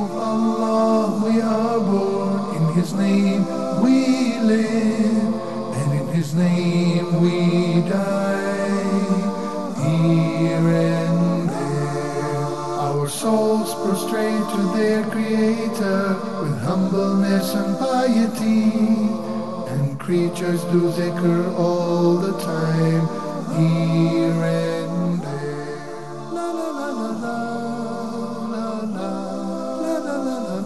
of Allah we are born, in His name we live, and in His name we die, here and there. Our souls prostrate to their Creator with humbleness and piety, and creatures do zikr all the time, here and there. La la la la la, la la la la la la, la la la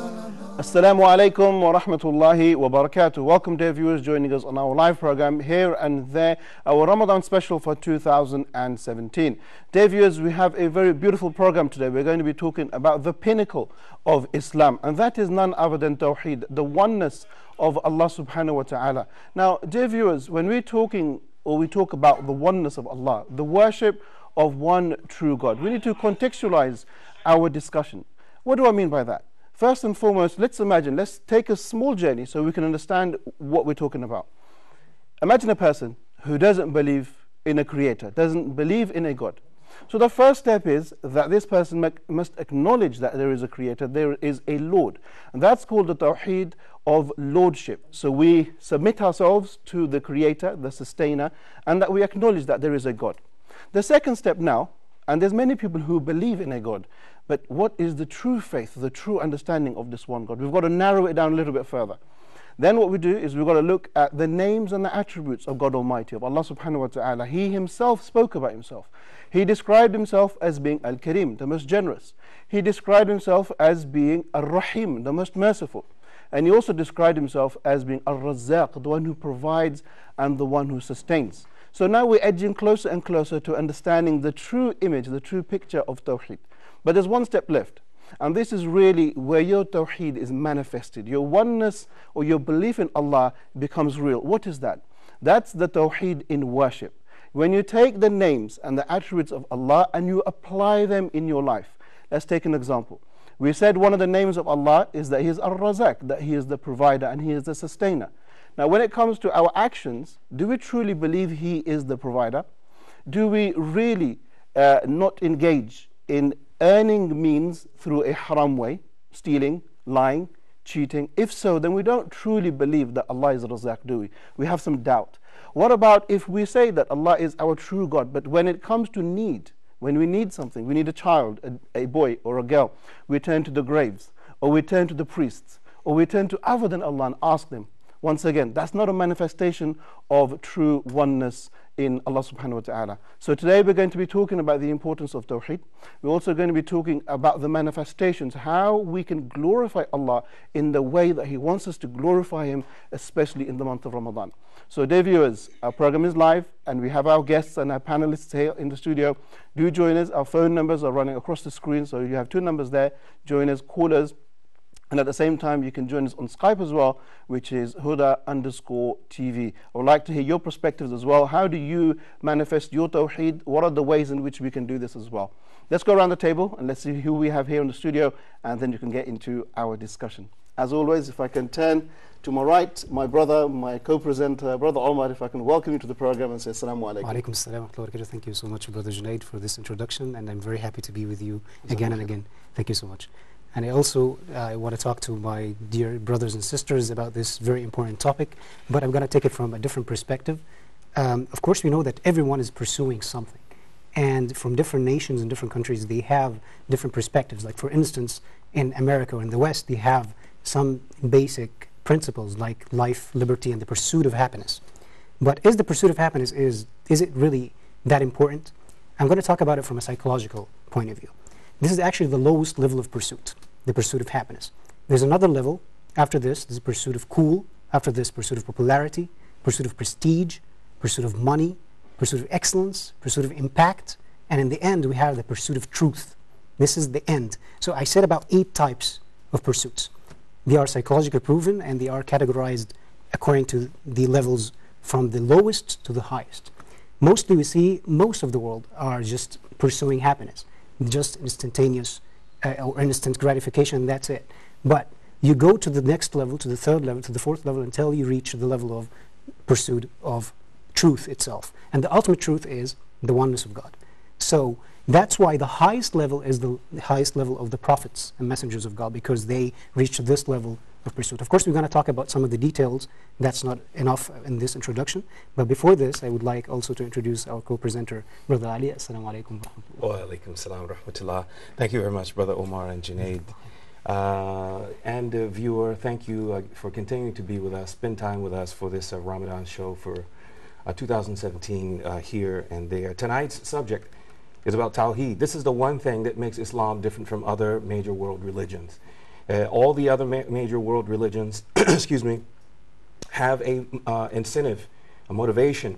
la. Assalamu alaikum wa rahmatullahi wa barakatuh. Welcome, dear viewers, joining us on our live program Here and There, our Ramadan special for 2017. Dear viewers, we have a very beautiful program today. We're going to be talking about the pinnacle of Islam, and that is none other than Tawheed, the oneness of Allah subhanahu wa ta'ala. Now, dear viewers, when we talk about the oneness of Allah, the worship of one true God, we need to contextualize our discussion. What do I mean by that? First and foremost, let's take a small journey so we can understand what we're talking about. Imagine a person who doesn't believe in a creator, doesn't believe in a God. So the first step is that this person must acknowledge that there is a creator, there is a Lord. And that's called the Tawheed of Lordship. So we submit ourselves to the creator, the sustainer, and that we acknowledge that there is a God. The second step now, and there's many people who believe in a God, but what is the true faith, the true understanding of this one God? We've got to narrow it down a little bit further. Then what we do is we've got to look at the names and the attributes of God Almighty, of Allah subhanahu wa ta'ala. He himself spoke about himself. He described himself as being Al-Karim, the most generous. He described himself as being Ar-Rahim, the most merciful. And he also described himself as being Ar-Razzaq, the one who provides and the one who sustains. So now we're edging closer and closer to understanding the true image, the true picture of Tawheed. But there's one step left, and this is really where your Tawheed is manifested. Your oneness or your belief in Allah becomes real. What is that? That's the Tawheed in worship. When you take the names and the attributes of Allah and you apply them in your life. Let's take an example. We said one of the names of Allah is that He is Ar-Razzaq, that He is the provider and He is the sustainer. Now when it comes to our actions, do we truly believe He is the provider? Do we really not engage in earning means through a haram way, stealing, lying, cheating? If so, then we don't truly believe that Allah is Razzaq, do we? We have some doubt. What about if we say that Allah is our true God, but when it comes to need, when we need something, we need a child, a boy or a girl, we turn to the graves, or we turn to the priests, or we turn to other than Allah and ask them. Once again, that's not a manifestation of true oneness in Allah subhanahu wa ta'ala. So today we're going to be talking about the importance of Tawheed. We're also going to be talking about the manifestations, how we can glorify Allah in the way that He wants us to glorify Him, especially in the month of Ramadan. So dear viewers, our program is live and we have our guests and our panelists here in the studio. Do join us. Our phone numbers are running across the screen, so you have two numbers there. Join us, call us. And at the same time, you can join us on Skype as well, which is Huda_TV. I would like to hear your perspectives as well. How do you manifest your Tawheed? What are the ways in which we can do this as well? Let's go around the table and let's see who we have here in the studio, and then you can get into our discussion. As always, if I can turn to my right, my brother, my co-presenter, Brother Omar, if I can welcome you to the program and say Assalamu alaikum. Wa alaikum assalam wa rahmatullahi wa barakatuh. Thank you so much, Brother Junaid, for this introduction, and I'm very happy to be with you again and again. Thank you so much. And I also want to talk to my dear brothers and sisters about this very important topic, but I'm going to take it from a different perspective. Of course, we know that everyone is pursuing something, and from different nations and different countries, they have different perspectives. Like, for instance, in America or in the West, they have some basic principles like life, liberty, and the pursuit of happiness. But is the pursuit of happiness, is it really that important? I'm going to talk about it from a psychological point of view. This is actually the lowest level of pursuit, the pursuit of happiness. There's another level after this. There's a pursuit of cool. After this, pursuit of popularity, pursuit of prestige, pursuit of money, pursuit of excellence, pursuit of impact, and in the end, we have the pursuit of truth. This is the end. So I said about 8 types of pursuits. They are psychologically proven, and they are categorized according to the levels from the lowest to the highest. Mostly we see most of the world are just pursuing happiness, just instantaneous or instant gratification, and that's it. But you go to the next level, to the third level, to the fourth level, until you reach the level of pursuit of truth itself. And the ultimate truth is the oneness of God. So That's why the highest level is the highest level of the prophets and messengers of God, because they reached this level of pursuit. Of course, we're going to talk about some of the details. That's not enough in this introduction. But before this, I would like also to introduce our co-presenter, Brother Ali. Assalamu alaikum wa rahmatullah. Wa alaikum salam wa rahmatullah. Thank you very much, Brother Omar and Junaid. And viewer, thank you for continuing to be with us, spend time with us for this Ramadan show for 2017 here and there. Tonight's subject is about Tawheed. This is the one thing that makes Islam different from other major world religions. All the other major world religions, excuse me, have a incentive, a motivation,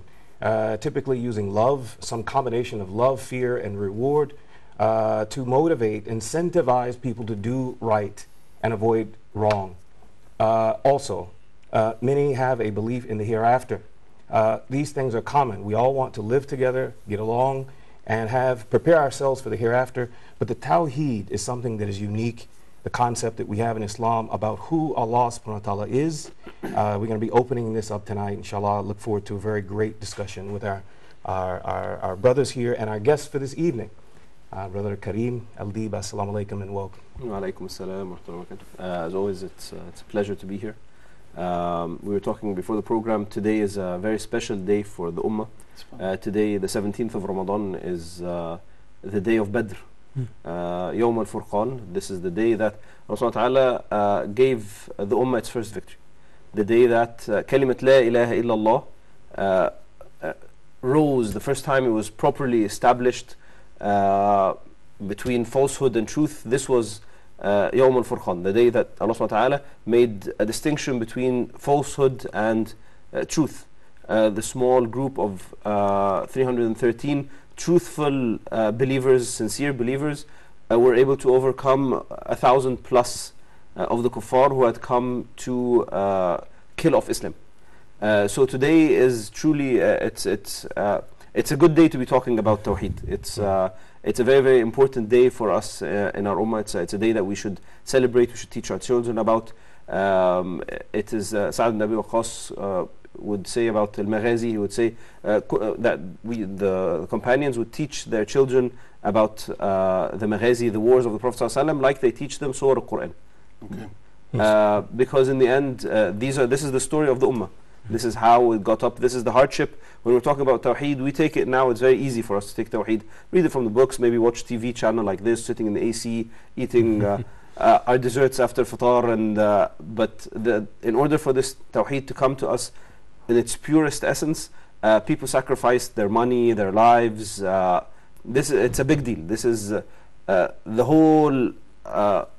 typically using love, some combination of love, fear, and reward to motivate, incentivize people to do right and avoid wrong. Also, many have a belief in the hereafter. These things are common. We all want to live together, get along, and prepare ourselves for the hereafter. But the Tawheed is something that is unique, the concept that we have in Islam about who Allah subhanahu wa ta'ala is. We're going to be opening this up tonight, inshallah. I look forward to a very great discussion with our brothers here and our guests for this evening. Brother Kareem Al-Dib, assalamu alaikum and welcome. Wa alaikum assalam wa rahmatullahi wa barakatuh. As always, it's a pleasure to be here. We were talking before the program. Today is a very special day for the Ummah. Today, the 17th of Ramadan, is the day of Badr. Yawm al-Furqan. This is the day that Allah gave the Ummah its first victory. The day that Kalimat La ilaha illallah rose, the first time it was properly established between falsehood and truth. This was Yawm al-Furqan, the day that Allah made a distinction between falsehood and truth. The small group of 313 truthful believers, sincere believers, were able to overcome 1,000 plus of the kuffar who had come to kill off Islam. So today is truly it's a good day to be talking about Tawheed. It's a very, very important day for us in our Ummah. It's a day that we should celebrate, we should teach our children about. It is Sa'ad ibn Abi Waqqas would say about Al-Maghazi, he would say that the companions would teach their children about the Maghazi, the wars of the Prophet ﷺ, like they teach them Surah Al-Quran. Okay. Because in the end, this is the story of the Ummah. This is how it got up. This is the hardship. When we're talking about Tawheed, we take it now. It's very easy for us to take Tawheed, read it from the books, maybe watch TV channel like this, sitting in the AC, eating our desserts after Fatar. But in order for this Tawheed to come to us in its purest essence, people sacrificed their money, their lives. It's a big deal. This is the whole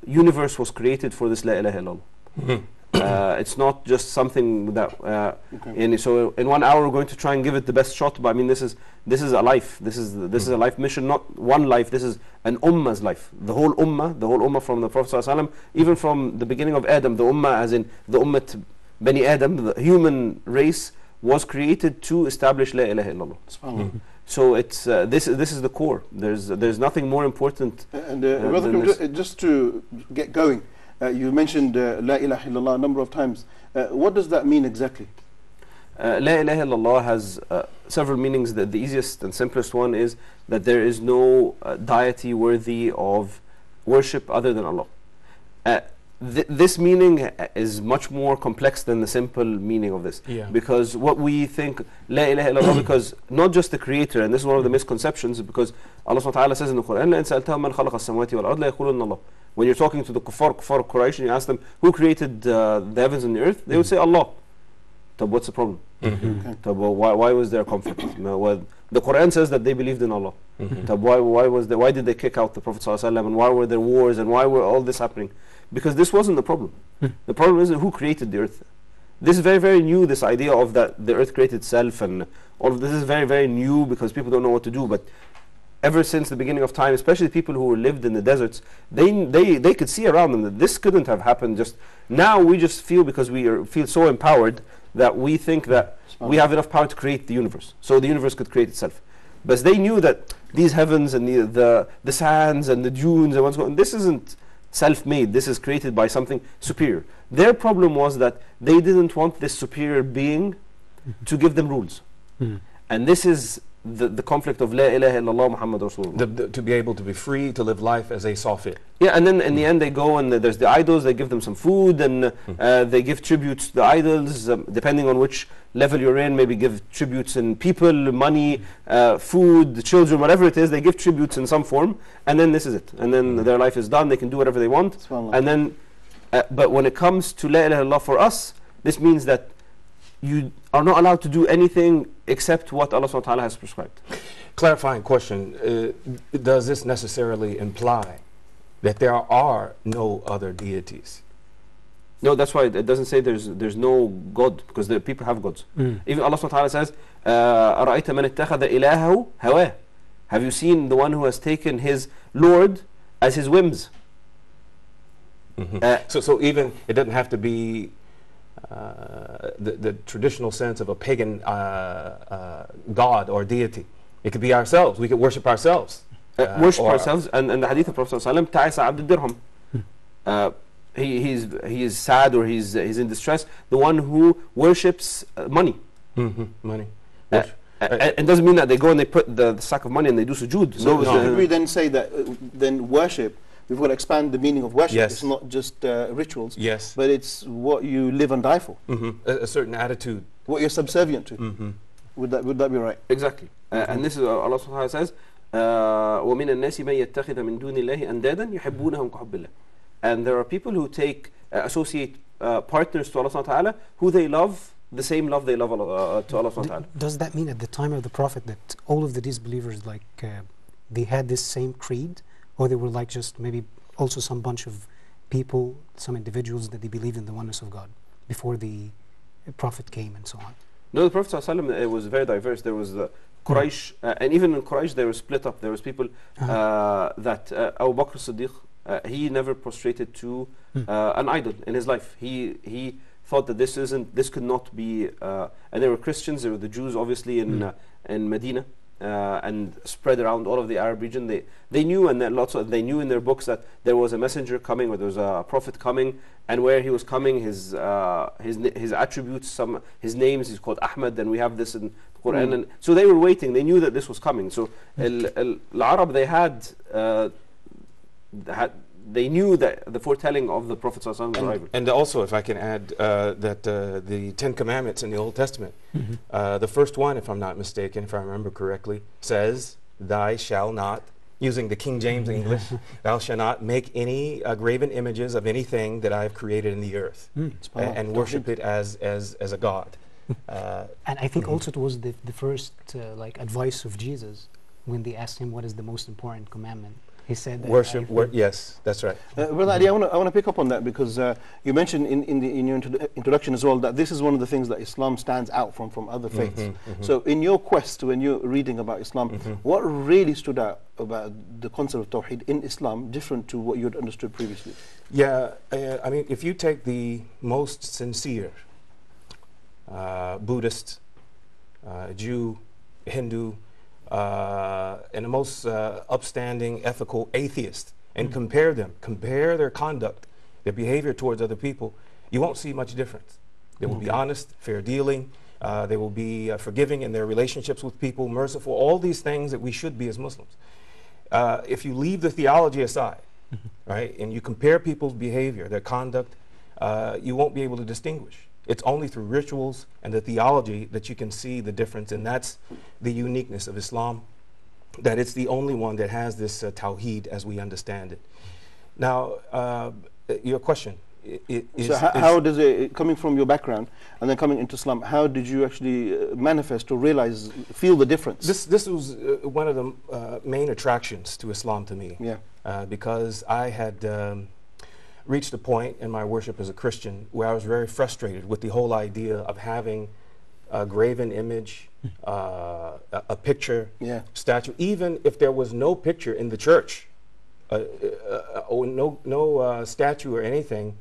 universe was created for this La ilaha illallah. It's not just something that so in 1 hour we're going to try and give it the best shot, but I mean this is a life. This is a life mission, not one life. This is an ummah's life. The whole ummah from the Prophet ﷺ, even from the beginning of Adam, the ummah as in the ummah Bani Adam, the human race, was created to establish La ilaha illallah. So it's this is the core. There's nothing more important. And Brother, just to get going, you mentioned La ilaha illallah a number of times. What does that mean exactly? La ilaha illallah has several meanings. The easiest and simplest one is that there is no deity worthy of worship other than Allah. This meaning is much more complex than the simple meaning of this. Because what we think, La ilaha illallah, because not just the creator, and this is one of the misconceptions, because Allah subhanahu wa ta'ala says in the Quran, لَإِنْ سَأَلْتَهُمْ مَنْ خَلَقَ السَّمَوَاتِ وَالْأَرْضِ لَيَقُولُنَّ اللَّهُ. When you're talking to the kuffar Quraysh and you ask them, who created the heavens and the earth? They would say, Allah. So what's the problem? So why was there conflict? Well, the Quran says that they believed in Allah. Why did they kick out the Prophet ﷺ, and why were there wars, and why were all this happening? Because this wasn't the problem. The problem isn't who created the earth. This is very, very new, this idea of that the earth created itself, and all of this is very, very new because people don't know what to do. But ever since the beginning of time, especially people who lived in the deserts, they could see around them that this couldn't have happened. Just now we just feel, because we feel so empowered, that we think that we have enough power to create the universe, so the universe could create itself. But they knew that these heavens and the sands and the dunes and what's going on, this isn't self-made. This is created by something superior. Their problem was that they didn't want this superior being to give them rules. And this is the conflict of La ilaha illallah Muhammad Rasulullah. To be able to be free to live life as they saw fit. Yeah, and then in the end they go and there's the idols, they give them some food and they give tributes to the idols, depending on which level you're in, maybe give tributes in people, money, food, children, whatever it is, they give tributes in some form, and then this is it. And then their life is done, they can do whatever they want. And then, but when it comes to La ilaha illallah for us, this means that you are not allowed to do anything except what Allah subhanahu wa ta'ala has prescribed. Clarifying question, does this necessarily imply that there are no other deities? No, that's why it doesn't say there's no God, because the people have gods. Even Allah subhanahu wa ta'ala says, أَرَأَيْتَ مَنِ اتَّخَذَ إِلَهَهُ هَوَاهُ. Have you seen the one who has taken his Lord as his whims? So even, it doesn't have to be the traditional sense of a pagan god or deity. It could be ourselves. We could worship ourselves. Worship ourselves. And the hadith of Prophet ﷺ, ta'isa abd dirham. He is sad or he's in distress. The one who worships money. Money. It doesn't mean that they go and they put the sack of money and they do sujood. So should we then say that then worship, we've got to expand the meaning of worship. Yes. It's not just rituals. Yes. But it's what you live and die for. A certain attitude. What you're subservient to. Would that be right? Exactly. And this is Allah subhanahu wa ta'ala says, وَمِنَ النَّاسِ مَن يَتَّخِذَ مِن دُونِ اللَّهِ أَنْدَادًا يُحِبُّونَهُمْ كَحُبِّ اللَّهِ. And there are people who take associate partners to Allah subhanahu wa ta'ala who they love the same love they love to Allah subhanahu wa ta'ala. Does that mean at the time of the Prophet that all of the disbelievers, like they had this same creed, or they were like just maybe also some bunch of people, some individuals that they believed in the oneness of God before the Prophet came and so on? No, the Prophet ﷺ, it was very diverse. There was the Quraysh, and even in Quraysh they were split up. There was people that Abu Bakr as-Siddiq, he never prostrated to an idol in his life. He thought that this could not be, and there were Christians, there were the Jews obviously in Medina, and spread around all of the Arab region. They knew, and they knew in their books that there was a messenger coming, or there was a prophet coming, and where he was coming, his attributes, his names, he's called Ahmad, and we have this in the Quran. And so they were waiting. They knew that this was coming. So Al-Arab, they knew that the foretelling of the Prophet ﷺ's arrival. And also, if I can add, that the Ten Commandments in the Old Testament, the first one, if I'm not mistaken, if I remember correctly, says, "Thou shalt not," using the King James English, "thou shalt not make any graven images of anything that I have created in the earth, and worship it as a god." And I think also it was the first like advice of Jesus when they asked him what is the most important commandment. He said that worship. Yes, that's right. Brother Ali, I want to pick up on that because you mentioned in your introduction as well that this is one of the things that Islam stands out from other faiths. So in your quest, when you're reading about Islam, what really stood out about the concept of Tawheed in Islam different to what you had understood previously? Yeah, I mean, if you take the most sincere Buddhist, Jew, Hindu, and the most upstanding, ethical atheist, and compare their conduct, their behavior towards other people, you won't see much difference. They will be honest, fair dealing, they will be forgiving in their relationships with people, merciful, all these things that we should be as Muslims. If you leave the theology aside, right, and you compare people's behavior, their conduct, you won't be able to distinguish. It's only through rituals and the theology that you can see the difference, and that's the uniqueness of Islam, that it's the only one that has this Tawheed as we understand it. Now, your question. How does it, coming from your background and then coming into Islam, how did you actually manifest or realize, feel the difference? This was one of the main attractions to Islam to me. Yeah. Because I had reached a point in my worship as a Christian where I was very frustrated with the whole idea of having a graven image, a picture, statue, even if there was no picture in the church, or no statue or anything.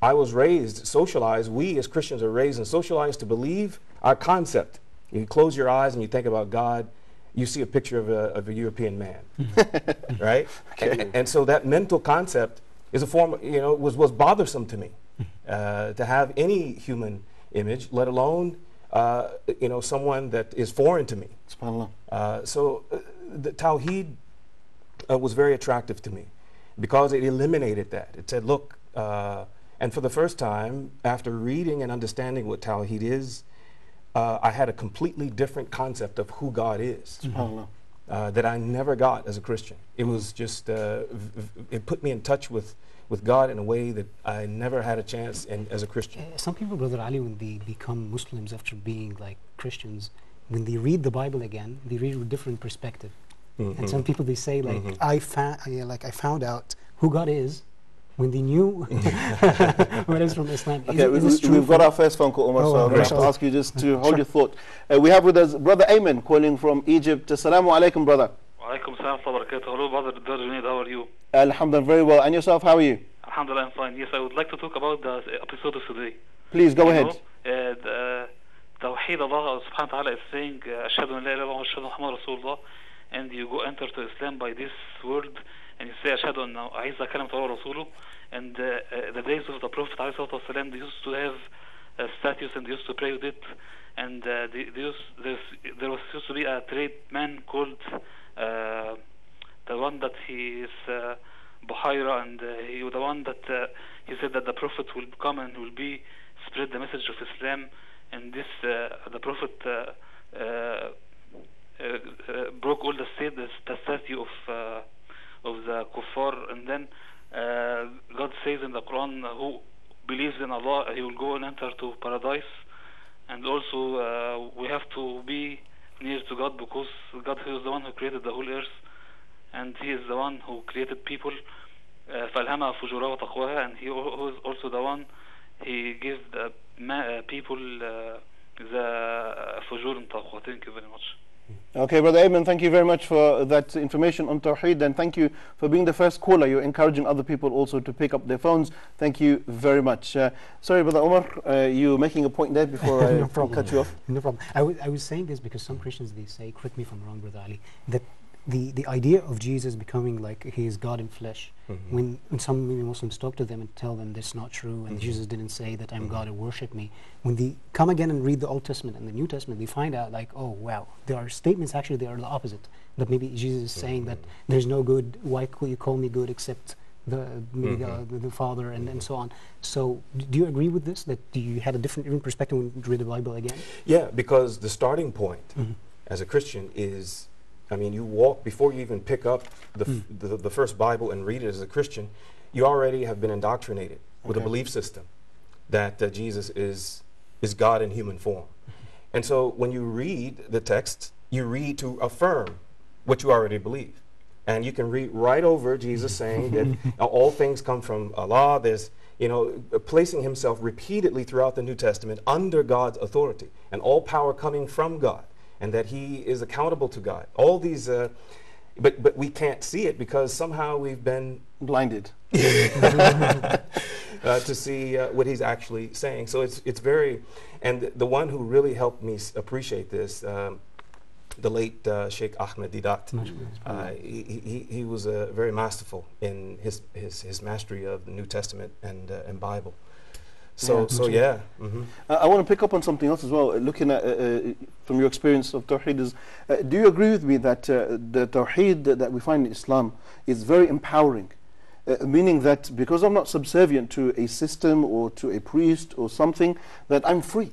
I was raised, socialized, we as Christians are raised and socialized to believe our concept. You close your eyes and you think about God, you see a picture of a European man, right? Okay. And so that mental concept is a form, was bothersome to me, to have any human image, let alone you know, someone that is foreign to me. SubhanAllah. So the Tawheed was very attractive to me because it eliminated that. It said, look, and for the first time, after reading and understanding what Tawheed is, I had a completely different concept of who God is. SubhanAllah. That I never got as a Christian. It was just, it put me in touch with God in a way that I never had a chance in as a Christian. Some people, Brother Ali, when they become Muslims after being like Christians, when they read the Bible again, they read with a different perspective. And some people, they say like, I found out who God is when they knew what is from Islam. Okay, we've got our first phone call, Omar, so I'm going to ask you just to hold your thought. We have with us Brother Ayman calling from Egypt. Assalamu alaikum, brother. Walaikum salam wa barakatuh. Hello, Brother Junaid, how are you? Alhamdulillah, very well. And yourself, how are you? Alhamdulillah, I'm fine. Yes, I would like to talk about the episode of today. Please, go ahead. Tawheed, Allah subhanahu wa ta'ala is saying, Ashhadu an la ilaha illallah wa ashhadu anna Muhammadan Rasulullah, and you go enter to Islam by this word, and you say, Ashhadu anna Isa kalamat Allah Rasuluh, and the days of the Prophet ﷺ, they used to have statues and they used to pray with it, and there was used to be a tradesman called the one that he is Buhaira, and he was the one that he said that the Prophet will come and will be spread the message of Islam, and this the Prophet broke all the statue of the kuffar, and then God says in the Quran, who believes in Allah, he will go and enter to paradise. And also we have to be near to God, because God is the one who created the whole earth, and he is the one who created people. فَأَلْهَمَهَا فُجُورَهَا وَتَقْوَاهَا, and he is also the one, he gives the people the fujur and taqwa. Thank you very much. Okay, Brother Ayman, thank you very much for that information on Tawheed, and thank you for being the first caller. You're encouraging other people also to pick up their phones. Thank you very much. Sorry, Brother Omar, you were making a point there before I cut you off. No problem. I was saying this because some Christians, they say, correct me if I'm wrong, Brother Ali, that the idea of Jesus becoming like he is God in flesh, when some Muslims talk to them and tell them that's not true, and Jesus didn't say that I'm God and worship me, when they come again and read the Old Testament and the New Testament, they find out like, oh wow, there are statements actually they are the opposite, that maybe Jesus is saying that there's no good, why could you call me good except the Father, and so on. So do you agree with this, that you had a different perspective when you read the Bible again? Yeah, because the starting point as a Christian is, I mean, you walk, before you even pick up the first Bible and read it as a Christian, you already have been indoctrinated with a belief system that Jesus is God in human form. And so when you read the text, you read to affirm what you already believe. And you can read right over Jesus saying that all things come from Allah. There's, you know, placing himself repeatedly throughout the New Testament under God's authority, and all power coming from God, and that he is accountable to God. All these, but we can't see it because somehow we've been blinded to see what he's actually saying. So it's very, and the one who really helped me appreciate this, the late Sheikh Ahmed Didat, he was very masterful in his mastery of the New Testament and Bible. So yeah. I want to pick up on something else as well. Looking at from your experience of Tawheed, is do you agree with me that the Tawheed that we find in Islam is very empowering? Meaning that because I'm not subservient to a system or to a priest or something, that I'm free.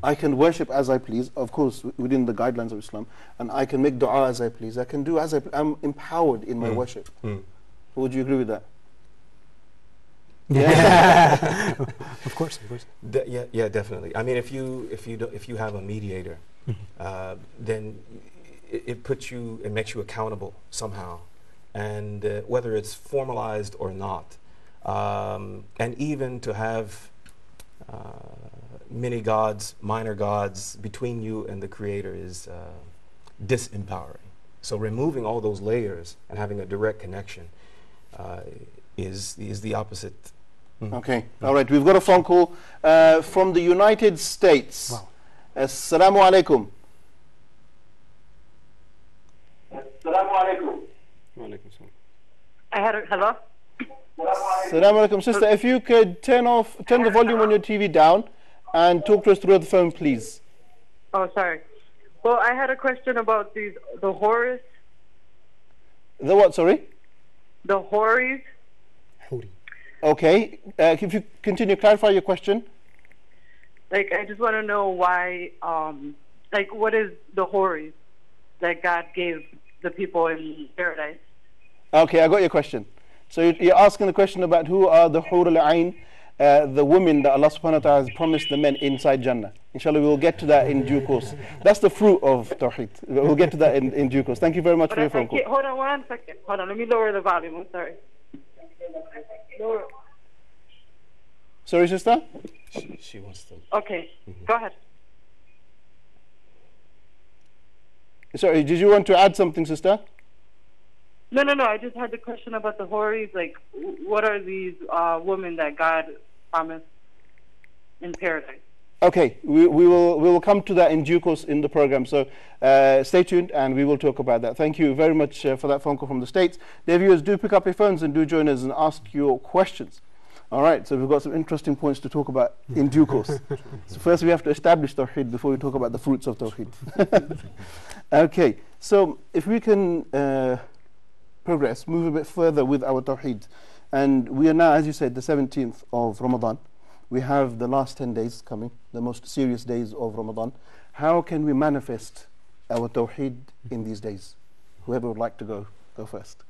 I can worship as I please, of course, within the guidelines of Islam, and I can make dua as I please. I can do as I please. I'm empowered in my worship. Would you agree with that? Yeah. Of course. Yeah, definitely. I mean, if you have a mediator, then it puts you, it makes you accountable somehow, and whether it's formalized or not, and even to have many gods, minor gods between you and the Creator is disempowering. So removing all those layers and having a direct connection is the opposite. Okay, all right. We've got a phone call from the United States. Wow. Assalamu alaikum. Assalamu alaikum. Hello? Assalamu alaikum, sister. If you could turn the volume on your TV down and talk to us through the phone, please. Oh, sorry. Well, I had a question about the Horus, The what, sorry? the Horis. Huri. Okay. If you continue, clarify your question. Like, I just want to know why, like, what is the Horis that God gave the people in paradise? Okay, I got your question. So you're asking the question about who are the Hur al-Ain, the women that Allah subhanahu wa ta'ala has promised the men inside Jannah. Inshallah, we will get to that in due course. That's the fruit of Tawheed. We'll get to that in due course. Thank you very much But for your phone call. hold on 1 second. Hold on, let me lower the volume. I'm sorry. Lower. Sorry, sister? She wants to. Okay, go ahead. Sorry, did you want to add something, sister? No. I just had the question about the Horis. Like, what are these women that God promised in paradise? Okay, we will come to that in due course in the program. So stay tuned and we will talk about that. Thank you very much for that phone call from the States. Dear viewers, do pick up your phones and do join us and ask your questions. All right, so we've got some interesting points to talk about in due course. So first we have to establish Tawheed before we talk about the fruits of Tawheed. Okay, so if we can progress, move a bit further with our Tawheed. And we are now, as you said, the 17th of Ramadan. We have the last 10 days coming, the most serious days of Ramadan. How can we manifest our Tawheed in these days? Whoever would like to go first.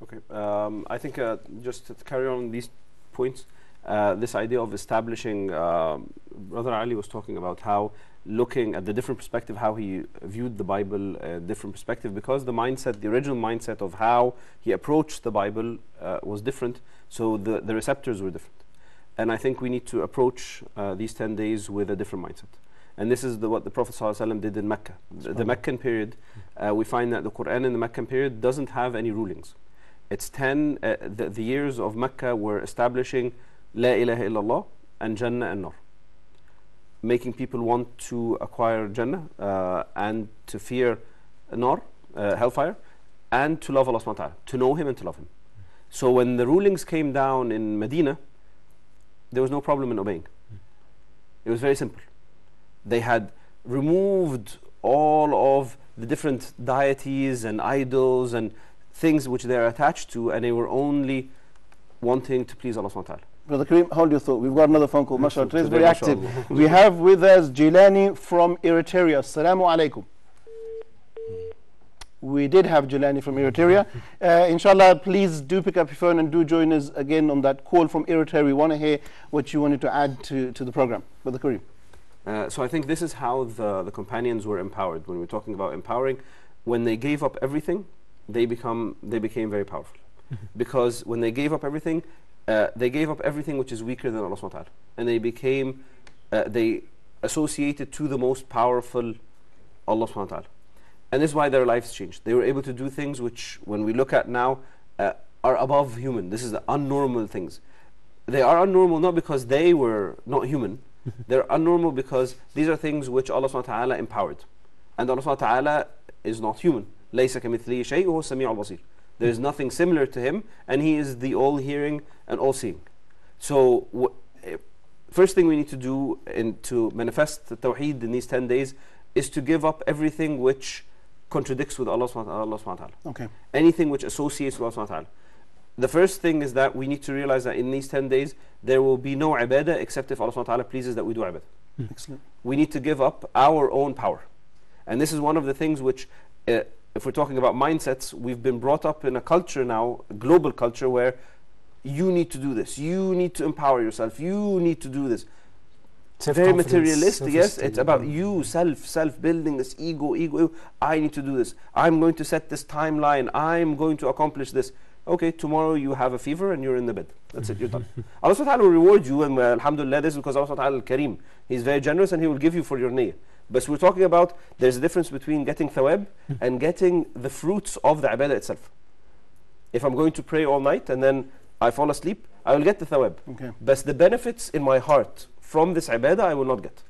Okay, I think just to carry on these points, this idea of establishing, Brother Ali was talking about how looking at the different perspective, how he viewed the Bible, different perspective, because the mindset, the original mindset of how he approached the Bible was different, so the receptors were different. And I think we need to approach these 10 days with a different mindset. And this is what the Prophet ﷺ did in Mecca. The Meccan period, we find that the Quran in the Meccan period doesn't have any rulings. It's 10, the years of Mecca were establishing La ilaha illallah and Jannah and Nar, making people want to acquire Jannah and to fear Nar, hellfire, and to love Allah subhanahu wa ta'ala, to know Him and to love Him. So when the rulings came down in Medina, there was no problem in obeying. It was very simple. They had removed all of the different deities and idols and things which they are attached to, and they were only wanting to please Allah subhanahu wa ta'ala. Brother Kareem, hold your thought. We've got another phone call. MashaAllah, today's very active. We have with us Jilani from Eritrea. Assalamu alaikum. We did have Jilani from Eritrea. Inshallah, please do pick up your phone and do join us again on that call from Eritrea. We want to hear what you wanted to add to the program. Brother Kareem. So I think this is how the companions were empowered. When we're talking about empowering, when they gave up everything, they became very powerful. Because when they gave up everything which is weaker than Allah subhanahu wa ta'ala. And they became, they associated to the most powerful Allah subhanahu wa ta'ala. And this is why their lives changed. They were able to do things which, when we look at now, are above human. This is the unnormal things. They are unnormal not because they were not human. They're unnormal because these are things which Allah subhanahu wa ta'ala empowered. And Allah subhanahu wa ta'ala is not human. لَيْسَ كَمِثْلِهِ شَيْءٌ وَهُوَ السَّمِيعُ الْبَصِيرُ. There is nothing similar to Him, and He is the all-hearing and all-seeing. So first thing we need to do to manifest the Tawheed in these 10 days is to give up everything which contradicts with Allah subhanahu wa ta'ala. Okay. Anything which associates with Allah subhanahu wa ta'ala. The first thing is that we need to realize that in these 10 days there will be no ibadah except if Allah subhanahu wa ta'ala pleases that we do ibadah. Excellent. We need to give up our own power. And this is one of the things which, if we're talking about mindsets, we've been brought up in a culture now, a global culture, where you need to do this, you need to empower yourself, you need to do this. It's very materialistic, yes, it's about you, self-building, this ego, I need to do this, I'm going to set this timeline, I'm going to accomplish this. Okay, tomorrow you have a fever and you're in the bed. That's it, you're done. Allah subhanahu wa ta'ala will reward you, and alhamdulillah, this is because Allah subhanahu wa ta'ala al-Kareem. He's very generous and He will give you for your niyyah. But we're talking about, there's a difference between getting thawab and getting the fruits of the ibadah itself. If I'm going to pray all night and then I fall asleep, I will get the thawab. Okay. But the benefits in my heart from this ibadah, I will not get.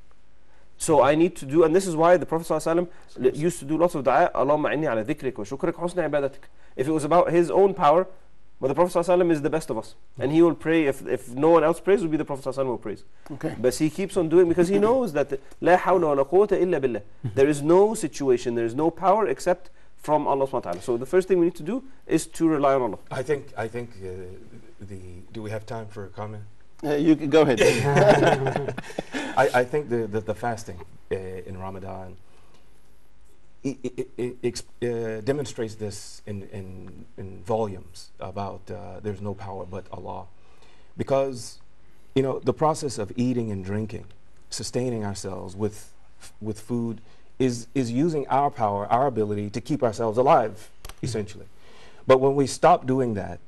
So I need to do, and this is why the Prophet ﷺ used to do lots of dua, Allahumma inni ala dhikrik wa shukrik husna ibadatik. If it was about his own power, But the Prophet ﷺ is the best of us. And he will pray, if no one else prays, it will be the Prophet ﷺ will praise. Okay. But he keeps on doing, because he knows that لا حول ولا قوة إلا بالله. There is no situation, there is no power except from Allah subhanahu wa ta'ala. So the first thing we need to do is to rely on Allah. I think do we have time for a comment? You can go ahead. I think the fasting in Ramadan it demonstrates this in volumes about there's no power but Allah, because the process of eating and drinking, sustaining ourselves with food is using our power, our ability to keep ourselves alive, essentially. But when we stop doing that,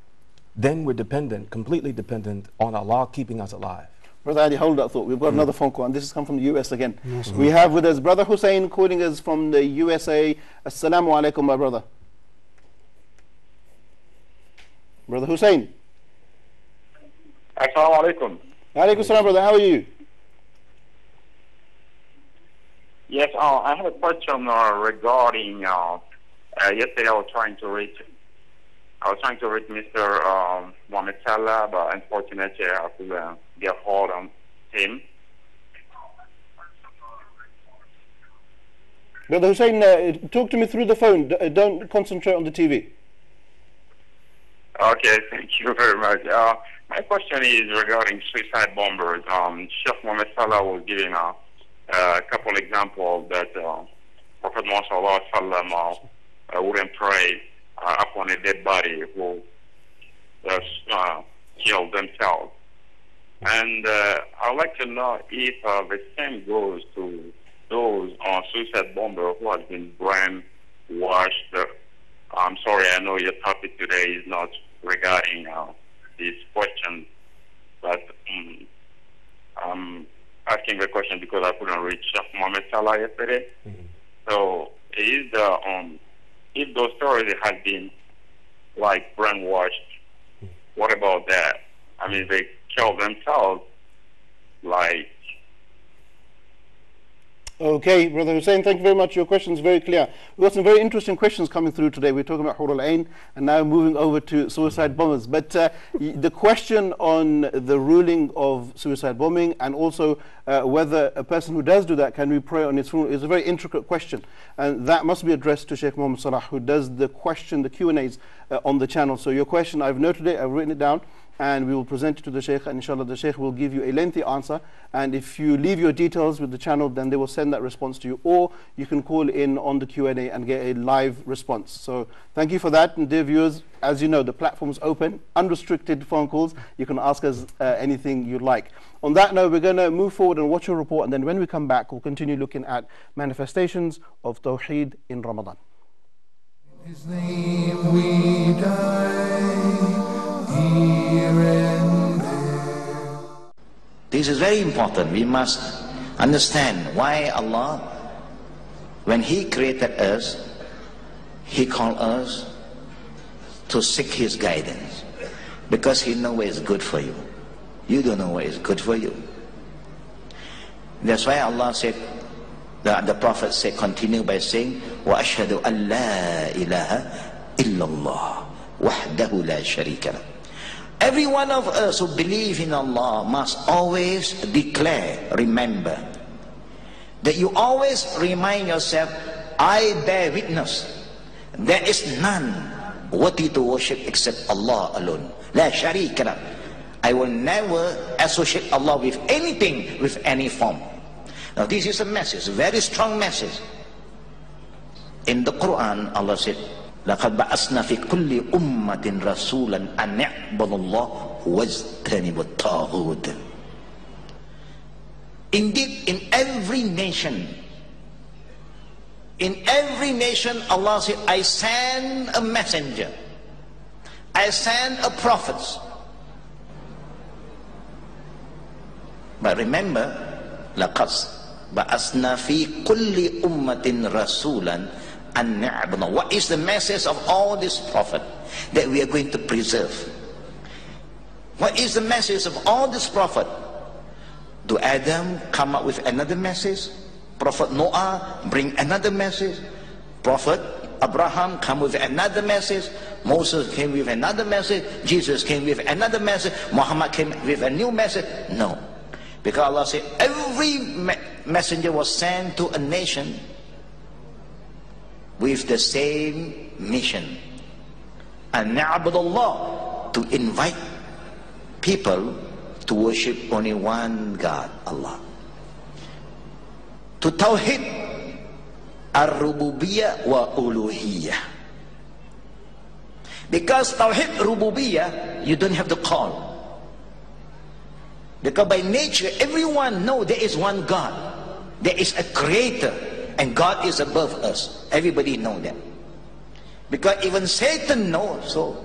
then we're completely dependent on Allah keeping us alive. Brother Ali, hold that thought. We've got another phone call, and this has come from the US again. We have with us Brother Hussein calling us from the USA. Assalamu alaikum, my brother. Brother Hussein. Assalamu alaikum. Alaikum salam, brother. How are you? Yes, I have a question regarding yesterday I was trying to reach Mr. Mohammed Salah, but unfortunately I couldn't get hold on him. Brother Hussein, talk to me through the phone. Don't concentrate on the TV. Okay, thank you very much. My question is regarding suicide bombers. Sheikh Mohammed Salah was giving a couple examples that Prophet Muhammad wouldn't pray upon a dead body who killed themselves. And I'd like to know if the same goes to those suicide bombers who have been brainwashed. I'm sorry, I know your topic today is not regarding this question, but I'm asking the question because I couldn't reach Mohammed Salah yesterday. So is if those stories had been like brainwashed, what about that? I mean, they kill themselves, like. Okay, Brother Hussein, thank you very much. Your question is very clear. We've got some very interesting questions coming through today. We're talking about Hur al-Ain and now moving over to suicide bombers. But the question on the ruling of suicide bombing and also whether a person who does do that, can we pray on his funeral, is a very intricate question. And that must be addressed to Sheikh Mohammed Salah, who does the Q&As on the channel. So your question, I've noted it, I've written it down, and we will present it to the Sheikh, and inshallah the Sheikh will give you a lengthy answer. And if you leave your details with the channel, then they will send that response to you, or you can call in on the Q&A and get a live response. So thank you for that. And dear viewers, as you know, the platform is open, unrestricted phone calls. You can ask us anything you'd like. On that note, we're going to move forward and watch a report, and then when we come back, we'll continue looking at manifestations of Tawheed in Ramadan. In His name we die. Here and there. This is very important. We must understand why Allah, when He created us, He called us to seek His guidance, because He knows what is good for you. You don't know what is good for you. That's why Allah said, the Prophet said, continue by saying, وَأَشْهَدُ أَن لَا إِلَهَ إِلَّا اللَّهُ وَحْدَهُ لَا شَرِيكَ لَهُ. Every one of us who believe in Allah must always declare, remember, that you always remind yourself, I bear witness, there is none worthy to worship except Allah alone. La sharika lah. I will never associate Allah with anything, with any form. Now this is a message, a very strong message. In the Quran, Allah said, لَقَدْ بَعَثْنَا فِي كُلِّ أُمَّةٍ رَسُولًا أَنْ يَعْبُدُوا اللَّهَ وَاجْتَنِبُوا الطَّاغُوتَ. Indeed, in every nation, Allah said, I send a messenger, I send a prophet. But remember, لَقَدْ بَعَثْنَا فِي كُلِّ أُمَّةٍ رَسُولًا. What is the message of all this prophet that we are going to preserve? What is the message of all this prophet? Do Adam come up with another message? Prophet Noah bring another message? Prophet Abraham came with another message, Moses came with another message, Jesus came with another message, Muhammad came with a new message. No. Because Allah said every messenger was sent to a nation with the same mission. And na'budullah, to invite people to worship only one God, Allah. To tawhid ar-rububiyyah wa uluhiyyah. Because tawhid rububiyyah, you don't have to call. Because by nature, everyone knows there is one God. There is a creator, and God is above us. Everybody knows that. Because even Satan knows. So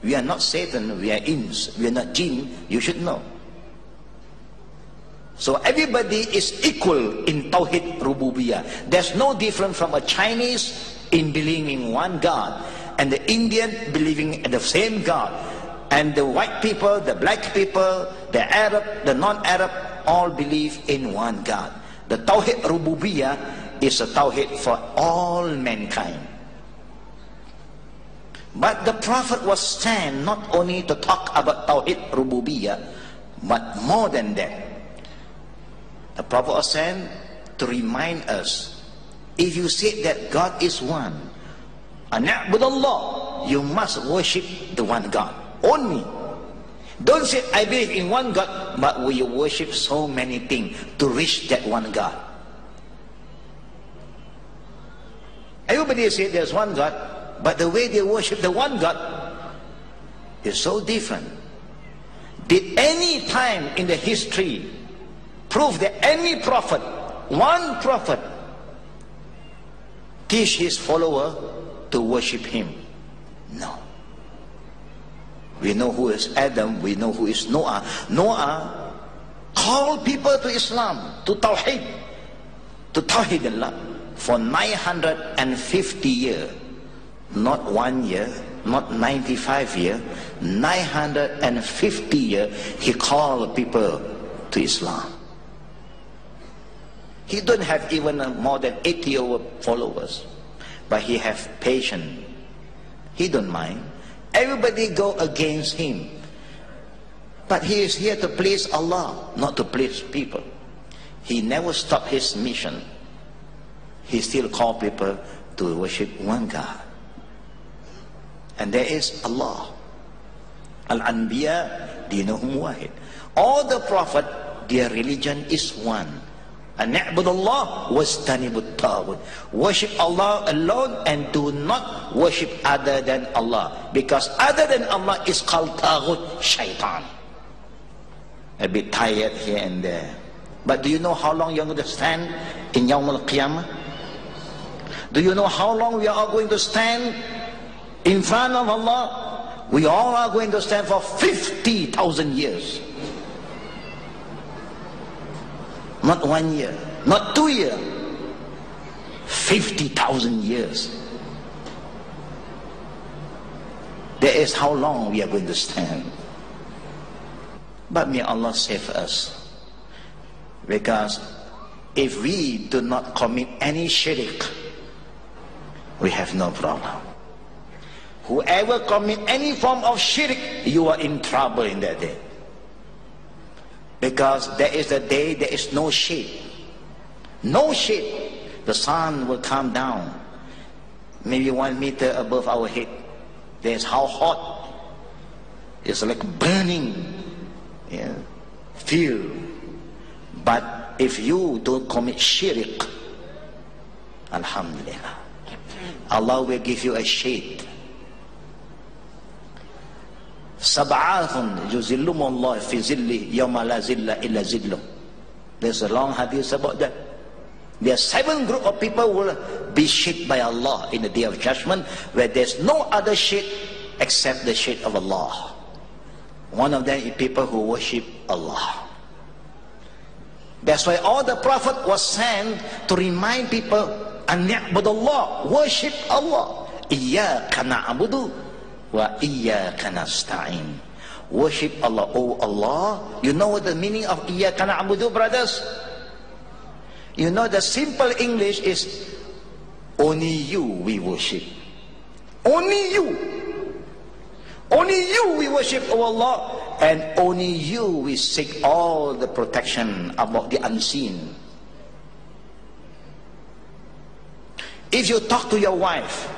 we are not Satan, we are ins, we are not jinn. You should know. So everybody is equal in Tawhid Rububiyyah. There's no different from a Chinese in believing one God, and the Indian believing in the same God, and the white people, the black people, the Arab, the non-Arab, all believe in one God. The Tawhid Rububiyyah is a Tawhid for all mankind. But the Prophet was sent not only to talk about Tawhid Rububiyyah, but more than that. The Prophet was sent to remind us, if you say that God is one, An'budallah, you must worship the one God only. Don't say I believe in one God, but we worship so many things to reach that one God. Everybody says there's one God, but the way they worship the one God is so different. Did any time in the history prove that any prophet, one prophet, teach his follower to worship him? No. We know who is Adam, we know who is Noah. Noah called people to Islam, to Tawheed Allah for 950 years. Not 1 year, not 95 years, 950 years he called people to Islam. He don't have even more than 80 followers, but he have patience. He don't mind. Everybody go against him, but he is here to please Allah, not to please people. He never stopped his mission. He still call people to worship one God, and there is Allah. Al-Anbiya dinuhum wahid. All the prophet, their religion is one. An'budallah wastanibut taghut. Worship Allah alone and do not worship other than Allah, because other than Allah is called taghut, shaitan. A bit tired here and there, but do you know how long you're going to stand in Yawm al-Qiyamah? Do you know how long we are all going to stand in front of Allah? We all are going to stand for 50,000 years. Not 1 year, not 2 years, 50,000 years. That is how long we are going to stand. But may Allah save us, because if we do not commit any shirk, we have no problem. Whoever commit any form of shirk, you are in trouble in that day. Because there is a day there is no shade. No shade. The sun will come down maybe 1 meter above our head. There's how hot. It's like burning, yeah, fuel. But if you don't commit shirk, alhamdulillah, Allah will give you a shade. Sab'athun yuzillumullah fi zilli yawma la zilla illa zilluh. There's a long hadith about that. There are 7 groups of people who will be shade by Allah in the day of judgment, where there's no other shade except the shade of Allah. One of them is people who worship Allah. That's why all the Prophet was sent to remind people, An'budallah, worship Allah. Iyyaka na'budu wa iyyaka nasta'in. Worship Allah. Oh Allah. You know what the meaning of Iyyaka na'budu, brothers? You know the simple English is Only you we worship. Only you. Only you we worship, O Allah, and only you we seek all the protection about the unseen. If you talk to your wife,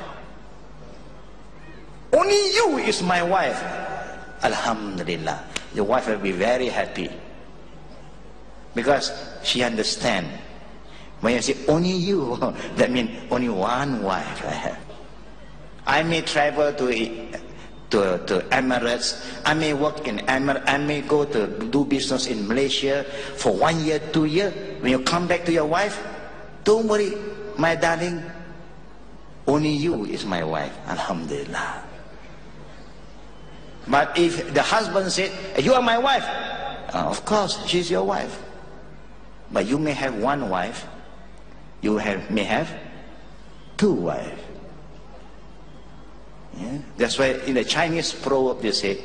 only you is my wife, Alhamdulillah, your wife will be very happy, because she understands. When you say only you, that means only one wife I have. I may travel to Emirates, I may work in Emirates, I may go to do business in Malaysia for 1 year, 2 years. When you come back to your wife, don't worry, my darling, only you is my wife, Alhamdulillah. But if the husband said, you are my wife, of course, she's your wife. But you may have one wife, you may have two wives. Yeah? That's why in the Chinese proverb they say,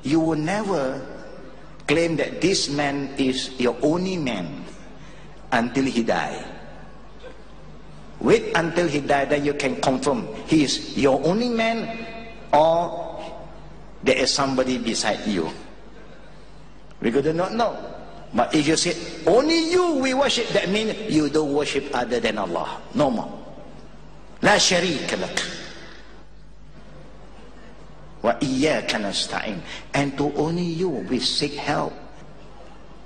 you will never claim that this man is your only man until he die. Wait until he die, then you can confirm he is your only man or there is somebody beside you. We do not know. But if you say only you we worship, that means you don't worship other than Allah. No more. La sharika lak. Wa iyyaka nasta'in. And to only you we seek help.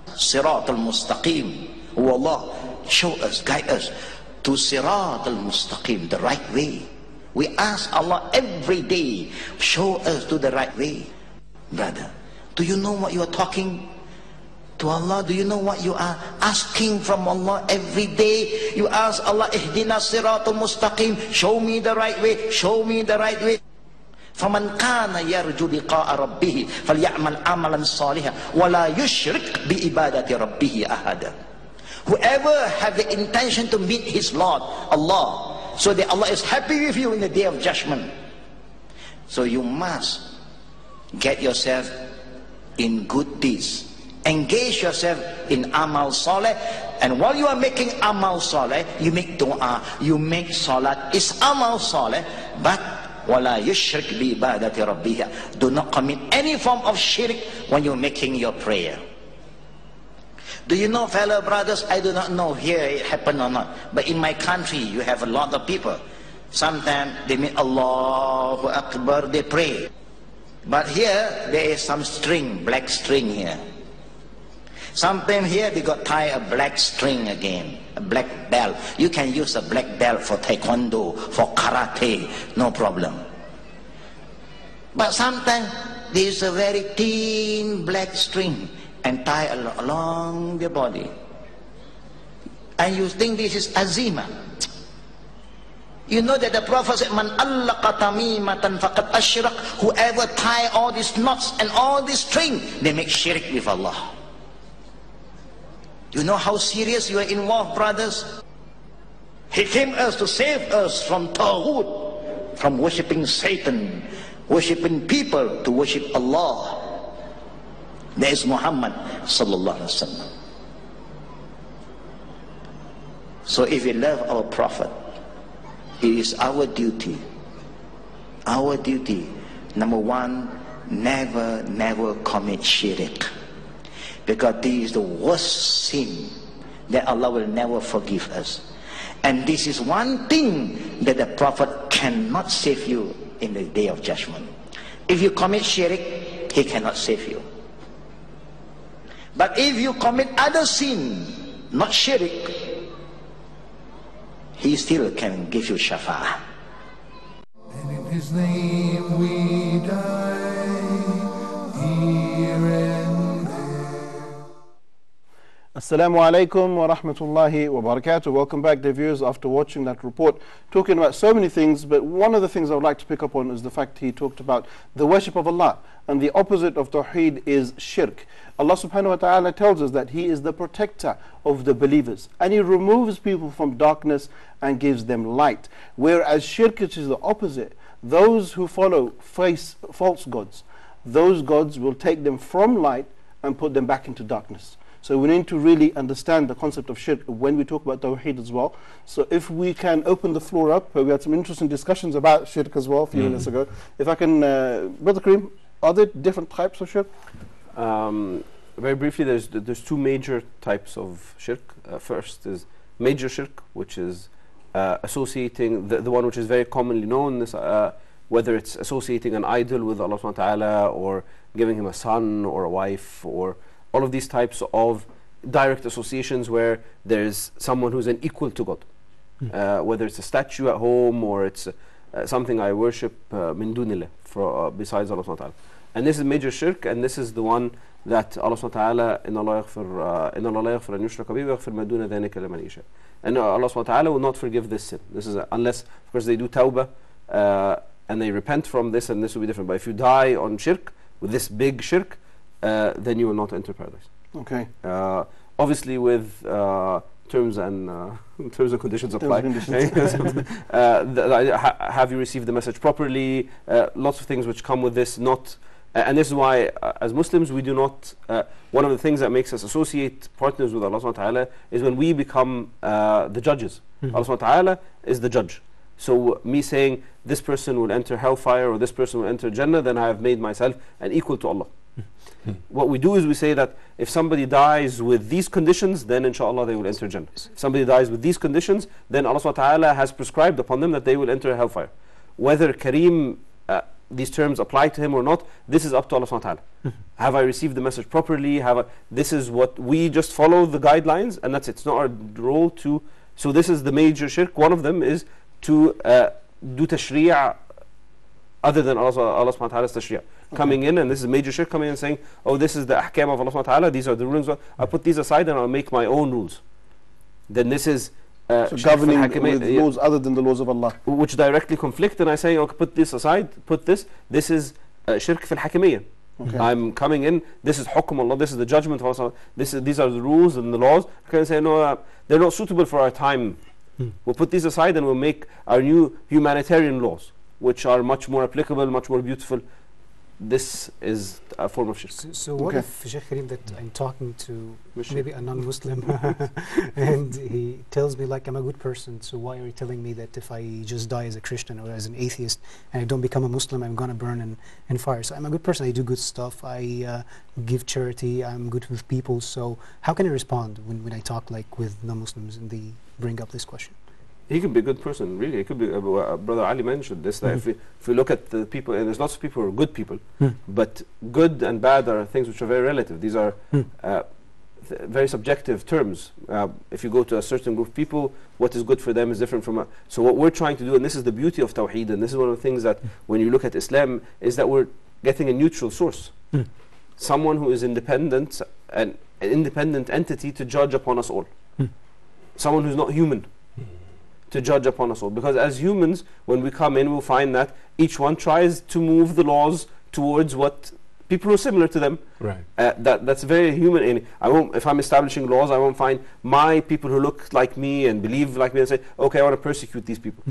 Sirat al-mustaqim. Oh Allah, show us, guide us to Sirat al-mustaqim, the right way. We ask Allah every day, show us to the right way. Brother, do you know what you are talking to Allah? Do you know what you are asking from Allah every day? You ask Allah, ihdina siratul mustaqim, show me the right way, show me the right way. فَمَنْ كَانَ يَرْجُو لِقَاءَ رَبِّهِ فَلْيَعْمَلْ عَمَلًا صَالِحًا وَلَا يُشْرِكْ بِإِبَادَةِ رَبِّهِ أَحَدًا. Whoever have the intention to meet his Lord, Allah, so that Allah is happy with you in the day of judgment. So you must get yourself in good deeds. Engage yourself in amal saleh, and while you are making amal saleh, you make dua, you make salat. It's amal saleh, but wala yushrik bi ibadati rabbih. Do not commit any form of shirk when you're making your prayer. Do you know, fellow brothers, I do not know here it happened or not, but in my country you have a lot of people. Sometimes they make Allahu Akbar, they pray. But here there is some string, black string here. Sometimes here they got tie a black string again, a black belt. You can use a black belt for taekwondo, for karate, no problem. But sometimes there is a very thin black string and tie along the body. And you think this is azima. You know that the Prophet said, Man allaqa tamimatan faqad ashrak. Whoever tie all these knots and all this string, they make shirk with Allah. You know how serious you are involved, brothers? He came us to save us from Taghut, from worshipping Satan, worshipping people, to worship Allah. There is Muhammad sallallahu alaihi wasallam. So if we love our Prophet, it is our duty, number one, never commit shirk, because this is the worst sin that Allah will never forgive us. And this is one thing that the Prophet cannot save you in the day of judgment. If you commit shirk, he cannot save you. But if you commit other sin, not shirk, he still can give you shafa'ah. And in his name we die, here and there. Assalamu alaikum wa rahmatullahi wa barakatuh. Welcome back, dear viewers, after watching that report, talking about so many things, but one of the things I would like to pick up on is the fact he talked about the worship of Allah, and the opposite of Tawheed is shirk. Allah subhanahu wa ta'ala tells us that He is the protector of the believers, and He removes people from darkness and gives them light. Whereas shirk, which is the opposite, those who follow false gods, those gods will take them from light and put them back into darkness. So we need to really understand the concept of shirk when we talk about tawheed as well. So if we can open the floor up, we had some interesting discussions about shirk as well a few minutes ago. If I can, Brother Kareem, are there different types of shirk? Very briefly, there's two major types of shirk. First is major shirk, which is associating the one which is very commonly known, this, whether it's associating an idol with Allah subhanahu wa ta'ala, or giving him a son or a wife, or all of these types of direct associations where there's someone who's an equal to God. Whether it's a statue at home, or it's something I worship min dunillah, besides Allah subhanahu wa ta'ala. And this is major shirk, and this is the one that Allah subhanahu wa ta'ala, inna Allah la yaghfir an yushraka bihi wa yaghfir ma duna dhalika liman yasha. And Allah subhanahu wa ta'ala will not forgive this sin. This is unless, of course, they do tawbah and they repent from this, and this will be different. But if you die on shirk, with this big shirk, then you will not enter paradise. Okay. Obviously, with terms and conditions apply. Have you received the message properly? Lots of things which come with this. And this is why, as Muslims, we do not. One of the things that makes us associate partners with Allah subhanahu wa ta'ala is when we become the judges. Allah subhanahu wa ta'ala is the judge. So me saying this person will enter hellfire or this person will enter Jannah, then I have made myself an equal to Allah. What we do is we say that if somebody dies with these conditions, then inshallah they will enter Jannah. If somebody dies with these conditions, then Allah subhanahu wa ta'ala has prescribed upon them that they will enter hellfire. Whether Kareem, these terms apply to him or not, this is up to Allah subhanahu wa ta'ala. Have I received the message properly? This is what we just follow the guidelines, and that's it. It's not our role to. So this is the major shirk. One of them is to do tashri'ah other than Allah subhanahu wa ta'ala's tashri'ah. Coming in, and this is a major shirk, coming in and saying, oh, this is the ahkam of Allah subhanahu wa ta'ala, these are the rulings, I'll put these aside and I'll make my own rules. Then this is so governing with laws other than the laws of Allah, which directly conflict, and I say, okay, put this aside, put this is shirk fil hakimiyyah. I'm coming in, this is hukum Allah, this is the judgment of Allah, these are the rules and the laws. I can say, no, they're not suitable for our time. We'll put these aside and we'll make our new humanitarian laws, which are much more applicable, much more beautiful. This is a form of shirk. So what if, Sheikh Kareem, that I'm talking to maybe a non-Muslim and he tells me, like, I'm a good person, so why are you telling me that if I just die as a Christian or as an atheist and I don't become a Muslim, I'm going to burn in fire? So I'm a good person, I do good stuff, I give charity, I'm good with people. So how can I respond when I talk like with non-Muslims and they bring up this question? He can be a good person, really. He could be. Brother Ali mentioned this. That if we look at the people, and there's lots of people who are good people, but good and bad are things which are very relative. These are very subjective terms. If you go to a certain group of people, what is good for them is different from. So what we're trying to do, and this is the beauty of Tawheed, and this is one of the things that when you look at Islam, is that we're getting a neutral source, someone who is independent, an independent entity to judge upon us all, someone who's not human, to judge upon us all. Because as humans, when we come in, we'll find that each one tries to move the laws towards what people who are similar to them. Right. That's very human. If I'm establishing laws, I won't find my people who look like me and believe like me and say, okay, I want to persecute these people.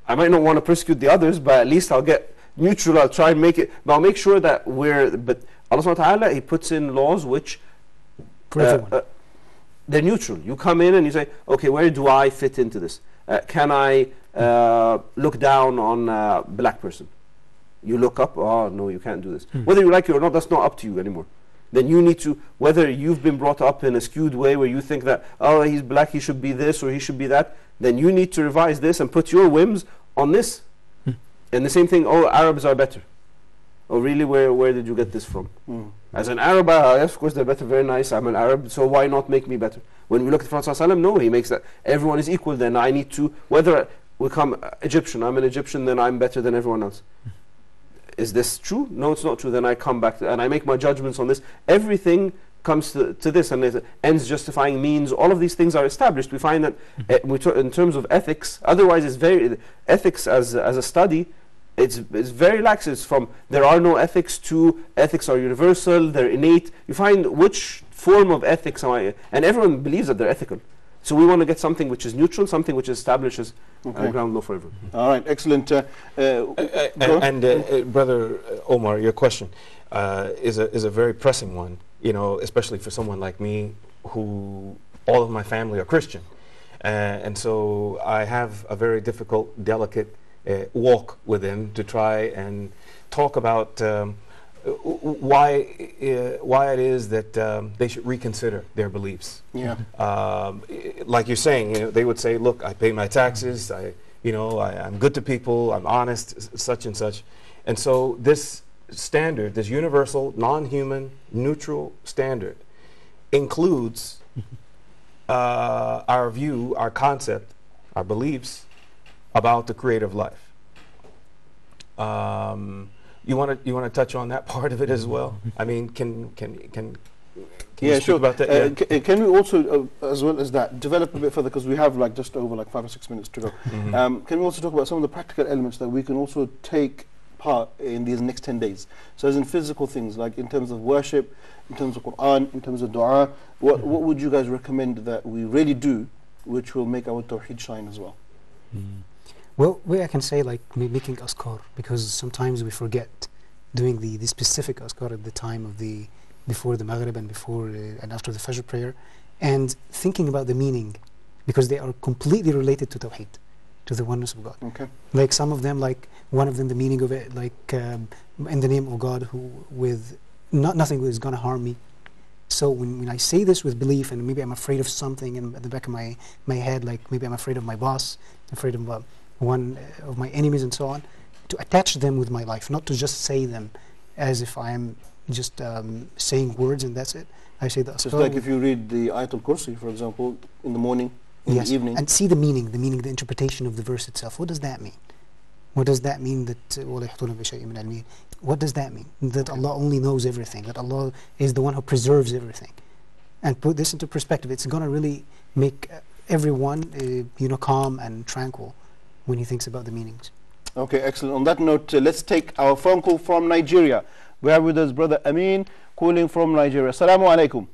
I might not want to persecute the others, but at least I'll get neutral. I'll try and make it, but I'll make sure that but Allah subhanahu wa ta'ala, He puts in laws which they're neutral. You come in and you say, okay, where do I fit into this? Can I look down on a black person? You look up, oh no, you can't do this. Whether you like it or not, that's not up to you anymore. Then you need to, whether you've been brought up in a skewed way where you think that, oh, he's black, he should be this or he should be that, then you need to revise this and put your whims on this. And the same thing, oh, Arabs are better. Oh, really? Where did you get this from? As an Arab, yes, of course, they're better, very nice. I'm an Arab, so why not make me better? When we look at the Prophet ﷺ, no, he makes that everyone is equal, then I need to, whether we come Egyptian, I'm an Egyptian, then I'm better than everyone else. Is this true? No, it's not true. Then I come back and I make my judgments on this. Everything comes to this, and there's ends justifying means. All of these things are established. We find that in terms of ethics, otherwise it's very, ethics as a study, it's very lax. It's from there are no ethics to ethics are universal, they're innate. You find which form of ethics am I, and everyone believes that they're ethical. So we want to get something which is neutral, something which establishes ground law for everyone. All right, excellent. Brother Omar, your question is a very pressing one. you know, especially for someone like me, who all of my family are Christian. And so I have a very difficult, delicate walk with them to try and talk about why it is that they should reconsider their beliefs. Yeah. Like you're saying, you know, they would say, look, I pay my taxes, I'm good to people, I'm honest, such and such. And so this standard, this universal, non-human, neutral standard includes our view, our concept, our beliefs about the creative life. You want to touch on that part of it as well? I mean, can you speak about that? Yeah. Can we also, as well as that, develop a bit further, because we have like just over like 5 or 6 minutes to go. Can we also talk about some of the practical elements that we can also take part in these next 10 days? So as in physical things, like in terms of worship, in terms of Quran, in terms of dua, what would you guys recommend that we really do, which will make our tawheed shine as well? Well, I can say like making askar, because sometimes we forget doing the specific askar at the time of before the Maghrib and before and after the Fajr prayer, and thinking about the meaning, because they are completely related to tawheed, to the oneness of God. Okay. Like some of them, like one of them, the meaning of it, like in the name of God, who with nothing is going to harm me. So when I say this with belief, and maybe I'm afraid of something in the back of my head, like maybe I'm afraid of my boss, afraid of one of my enemies and so on, to attach them with my life, not to just say them as if I am just saying words and that's it. I say that. Just like if you read the Ayatul Kursi, for example, in the morning, in the evening. And see the meaning, the interpretation of the verse itself. What does that mean? What does that mean that what does that mean? That Allah only knows everything, that Allah is the one who preserves everything. And put this into perspective, it's going to really make everyone calm and tranquil when he thinks about the meanings. Okay, excellent. On that note, let's take our phone call from Nigeria. We have with us Brother Amin calling from Nigeria. Assalamu alaikum.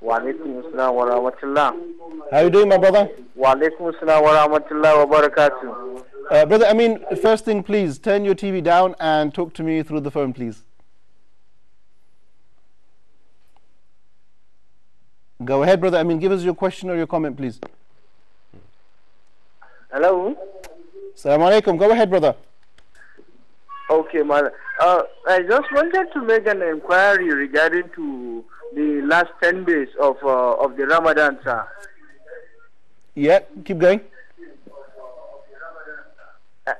Wa alaikum assalam wa rahmatullah. How are you doing, my brother? Wa alaikum assalam wa rahmatullah wa barakatuh. Brother Amin, first thing, please, turn your TV down and talk to me through the phone, please. Go ahead, Brother Amin. Give us your question or your comment, please. Hello? Assalamu alaikum. Go ahead, brother. Okay, man. I just wanted to make an inquiry regarding to the last 10 days of the Ramadan, sir. Yeah, keep going.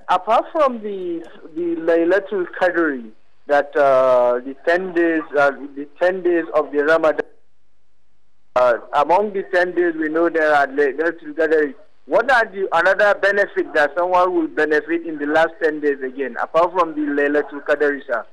Apart from the Laylatul Qadr, that the 10 days of the Ramadan, among the 10 days we know there are Laylatul Qadr. What are the another benefit that someone will benefit in the last 10 days again, apart from the Laylatul Qadr, sir?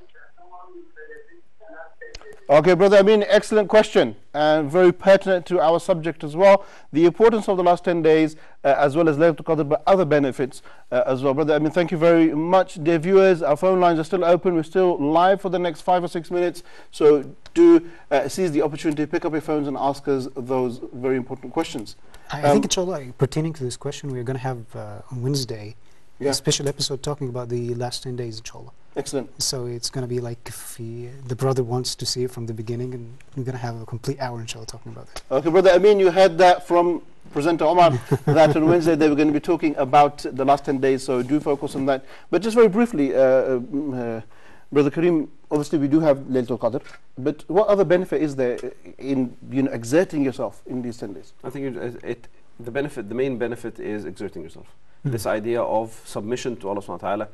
Okay, brother, I mean, excellent question and very pertinent to our subject as well. The importance of the last 10 days as well as Laylatul Qadr, but other benefits as well. Brother, I mean, thank you very much. Dear viewers, our phone lines are still open. We're still live for the next 5 or 6 minutes. So do seize the opportunity, pick up your phones and ask us those very important questions. I think, inshallah, pertaining to this question, we're going to have on Wednesday a special episode talking about the last 10 days, inshallah. Excellent. So it's going to be like if the brother wants to see it from the beginning, and we're going to have a complete hour, inshallah, talking about that. Okay, brother, I mean, you heard that from presenter Omar, that on Wednesday they were going to be talking about the last 10 days, so do focus on that. But just very briefly, Brother Kareem, obviously we do have Laylatul Qadr, but what other benefit is there in exerting yourself in these 10 days? I think the main benefit is exerting yourself. This idea of submission to Allah subhanahu wa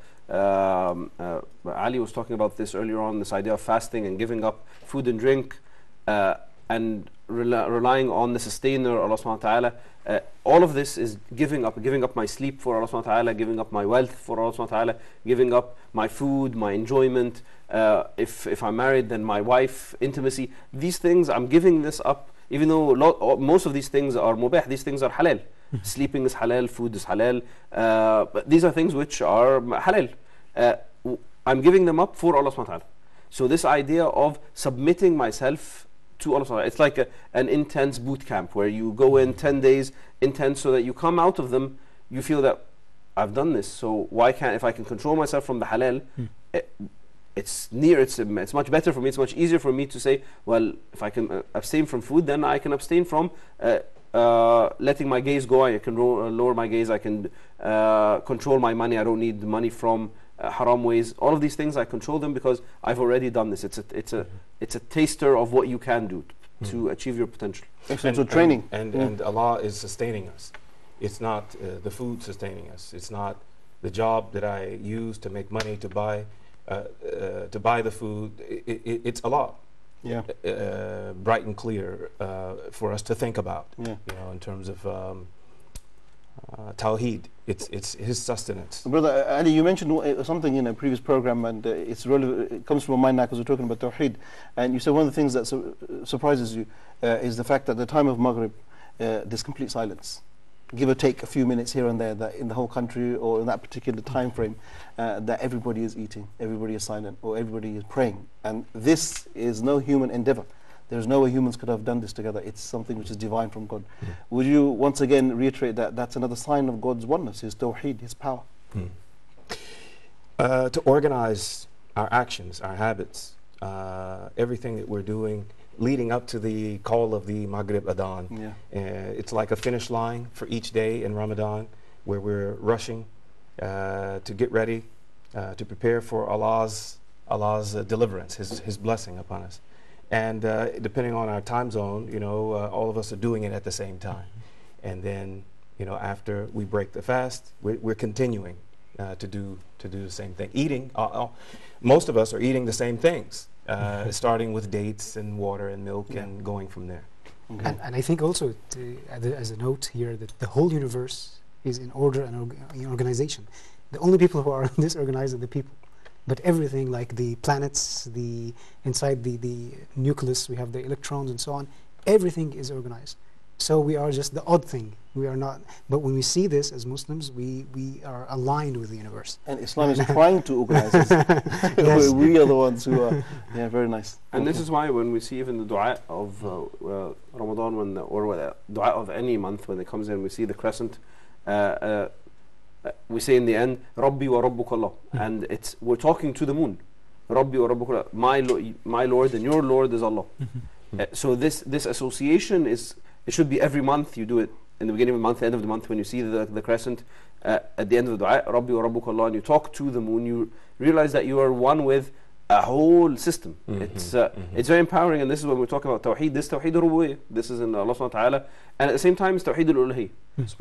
ta'ala. Ali was talking about this earlier on, this idea of fasting and giving up food and drink and relying on the sustainer, Allah subhanahu wa ta'ala. All of this is giving up my sleep for Allah subhanahu wa ta'ala, giving up my wealth for Allah subhanahu wa ta'ala, giving up my food, my enjoyment. If I'm married, then my wife, intimacy. These things, I'm giving this up, even though most of these things are mubah, these things are halal. Sleeping is halal, food is halal, but these are things which are halal. I'm giving them up for Allah subhanahu wa ta'ala. So this idea of submitting myself to Allah subhanahu wa ta'ala, it's like an intense boot camp where you go in 10 days intense, so that you come out of them, you feel that I've done this, so why can't, if I can control myself from the halal, it's much better for me, it's much easier for me to say, well, if I can abstain from food, then I can abstain from letting my gaze go. I can lower my gaze. I can control my money. I don't need money from haram ways. All of these things I control them because I've already done this. It's a taster of what you can do to achieve your potential. Excellent. So training. And Allah is sustaining us. It's not the food sustaining us. It's not the job that I use to make money to buy the food. It's Allah. Yeah. Bright and clear for us to think about. Yeah. You know, in terms of Tawheed, it's His sustenance. Brother Ali, you mentioned something in a previous program, and it comes from my mind now because we're talking about Tawheed. And you said one of the things that surprises you is the fact that at the time of Maghrib, there's complete silence. Give or take a few minutes here and there, that in the whole country or in that particular time frame, that everybody is eating, everybody is silent, or everybody is praying. And this is no human endeavor. There's no way humans could have done this together. It's something which is divine from God. Would you once again reiterate that that's another sign of God's oneness, His Tawheed, His power? To organize our actions, our habits, everything that we're doing, leading up to the call of the Maghrib Adhan. Yeah. It's like a finish line for each day in Ramadan, where we're rushing to get ready, to prepare for Allah's deliverance, His blessing upon us. And depending on our time zone, you know, all of us are doing it at the same time. And then, you know, after we break the fast, we're continuing to do the same thing. Eating, most of us are eating the same things. Starting with dates and water and milk and going from there. Okay. And I think also, as a note here, that the whole universe is in order and organization. The only people who are disorganized are the people. But everything, like the planets, inside the nucleus, we have the electrons and so on, everything is organized. So we are just the odd thing. We are not. But when we see this as Muslims, we are aligned with the universe. And Islam is trying to organize us. Yes. We are the ones who are. Yeah, very nice. And this is why when we see even the dua of Ramadan, or dua of any month, when it comes in, we see the crescent. We say in the end, Rabbi wa Rabbuka Allah, and we're talking to the moon. Rabbi wa Rabbuka Allah, my Lord and your Lord is Allah. So this association it should be every month. You do it in the beginning of the month, end of the month, when you see the crescent. At the end of the dua, Rabbi wa Rabbuka Allah, and you talk to the moon, you realize that you are one with a whole system. It's very empowering, and this is when we talk about Tawheed. This Tawheed al-Rububiyyah, this is in Allah subhanahu wa ta'ala, and at the same time it's Tawheed al-Uluhiyyah.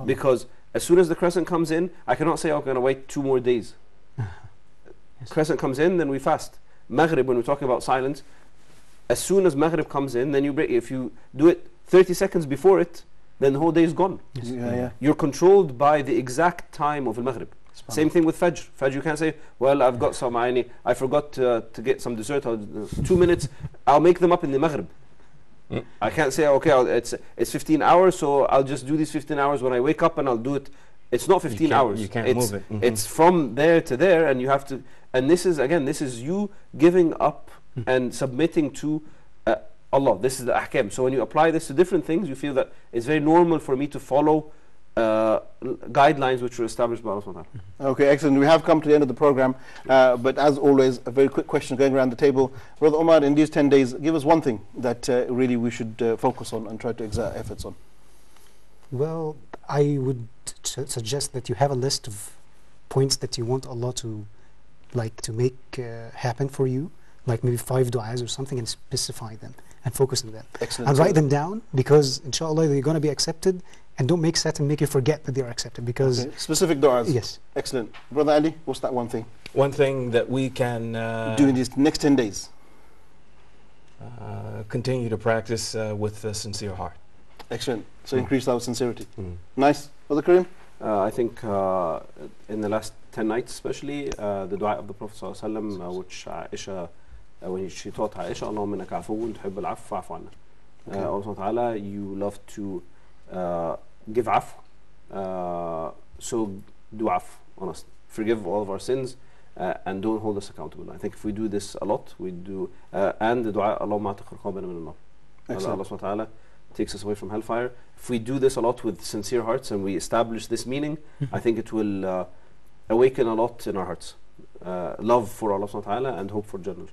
Because as soon as the crescent comes in, I cannot say, I'm going to wait 2 more days. Crescent comes in, then we fast. Maghrib, when we're talking about silence, as soon as Maghrib comes in, then you break. If you do it 30 seconds before it, then the whole day is gone. Yes. You're controlled by the exact time of Maghrib. Same thing with Fajr. Fajr, you can't say, well, I've got some, I forgot to get some dessert, 2 minutes, I'll make them up in the Maghrib. I can't say, okay, it's 15 hours, so I'll just do these 15 hours when I wake up and I'll do it. It's not 15 hours. You can't move it. It's from there to there, and you have to, and this is you giving up and submitting to Allah. This is the ahkam. So when you apply this to different things, you feel that it's very normal for me to follow guidelines which were established by Allah. Okay, excellent. We have come to the end of the program, but as always, a very quick question going around the table. Brother Omar, in these 10 days, give us one thing that really we should focus on and try to exert efforts on. Well, I would suggest that you have a list of points that you want Allah to make happen for you, like maybe 5 du'as or something, and specify them and focus on them. Excellent. And write them down, because inshallah they're going to be accepted, and don't make Satan make you forget that they are accepted, because specific du'as. Yes. Excellent. Brother Ali, what's that one thing? One thing that we can do in these next 10 days. Continue to practice with a sincere heart. Excellent. So increase our sincerity. Nice. Brother Karim? I think in the last 10 nights especially, the dua of the Prophet ﷺ, which Aisha, when she taught Aisha, Allahumma innaka afuwwun tuhibbul afwa fa'fu anna. Allah Ta'ala, you love to give afu, so do afu on us. Forgive all of our sins and don't hold us accountable. I think if we do this a lot, we do, and the dua, Allahumma atiq riqabana min an-nar. Allah Subhanahu wa Ta'ala takes us away from hellfire. If we do this a lot with sincere hearts and we establish this meaning, I think it will awaken a lot in our hearts. love for Allah subhanahu wa ta'ala and hope for Jannah.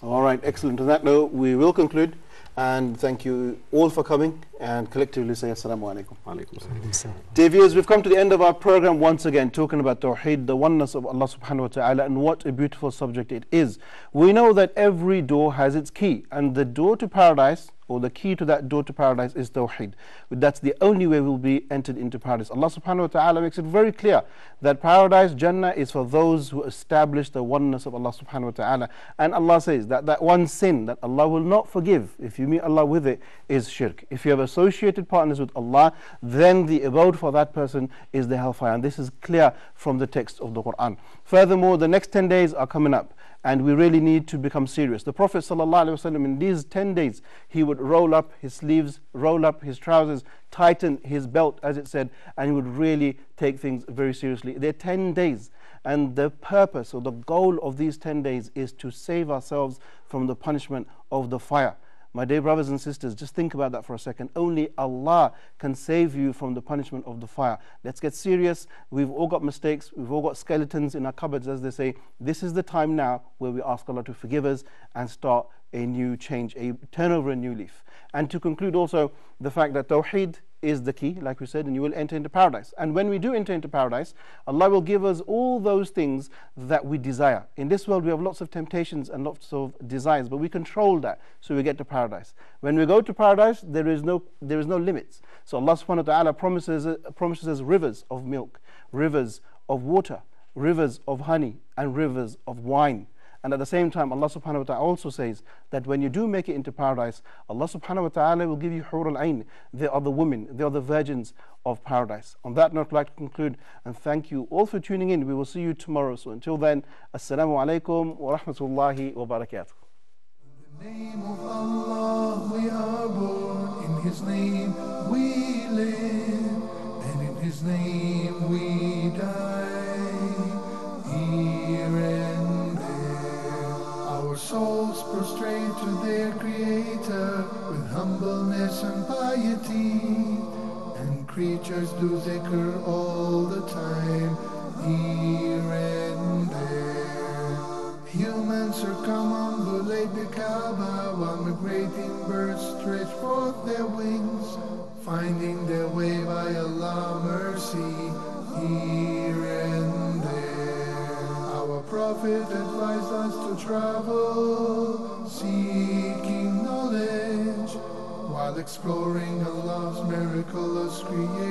All right, excellent. On that note, we will conclude. And thank you all for coming, and collectively say Assalamu alaikum. Dear viewers, we've come to the end of our program once again, talking about Tawheed, the oneness of Allah subhanahu wa ta'ala, and what a beautiful subject it is. We know that every door has its key, and the door to paradise, or the key to that door to paradise, is Tawheed. That's the only way we'll be entered into paradise. Allah subhanahu wa ta'ala makes it very clear that paradise, Jannah, is for those who establish the oneness of Allah subhanahu wa ta'ala. And Allah says that that one sin that Allah will not forgive, if you meet Allah with it, is shirk. If you have associated partners with Allah, then the abode for that person is the hellfire. And this is clear from the text of the Quran. Furthermore, the next 10 days are coming up, and we really need to become serious. The Prophet ﷺ, in these 10 days, he would roll up his sleeves, roll up his trousers, tighten his belt, as it said, and he would really take things very seriously. They're 10 days, and the purpose or the goal of these 10 days is to save ourselves from the punishment of the fire. My dear brothers and sisters, just think about that for a second. Only Allah can save you from the punishment of the fire. Let's get serious. We've all got mistakes. We've all got skeletons in our cupboards, as they say. This is the time now where we ask Allah to forgive us and start a new change, turn over a new leaf. And to conclude also, the fact that Tawheed is the key, like we said, and you will enter into paradise. And when we do enter into paradise, Allah will give us all those things that we desire. In this world, we have lots of temptations and lots of desires, but we control that, so we get to paradise. When we go to paradise, there is no limits. So Allah subhanahu wa ta'ala promises us rivers of milk, rivers of water, rivers of honey, and rivers of wine. And at the same time, Allah subhanahu wa ta'ala also says that when you do make it into paradise, Allah subhanahu wa ta'ala will give you hur al-ain. They are the women, they are the virgins of paradise. On that note, I'd like to conclude and thank you all for tuning in. We will see you tomorrow. So until then, Assalamu alaikum wa rahmatullahi wa barakatuh. In the name of Allah we are born, in His name we live, and in His name we die. Here and there, our souls prostrate to their Creator with humbleness and piety, and creatures do dhikr all the time, here and there. Humans circumambulate the Kaaba while migrating birds stretch forth their wings, finding their way by Allah's mercy, here and there. Our Prophet advised us to travel, seeking knowledge, while exploring Allah's miraculous creation.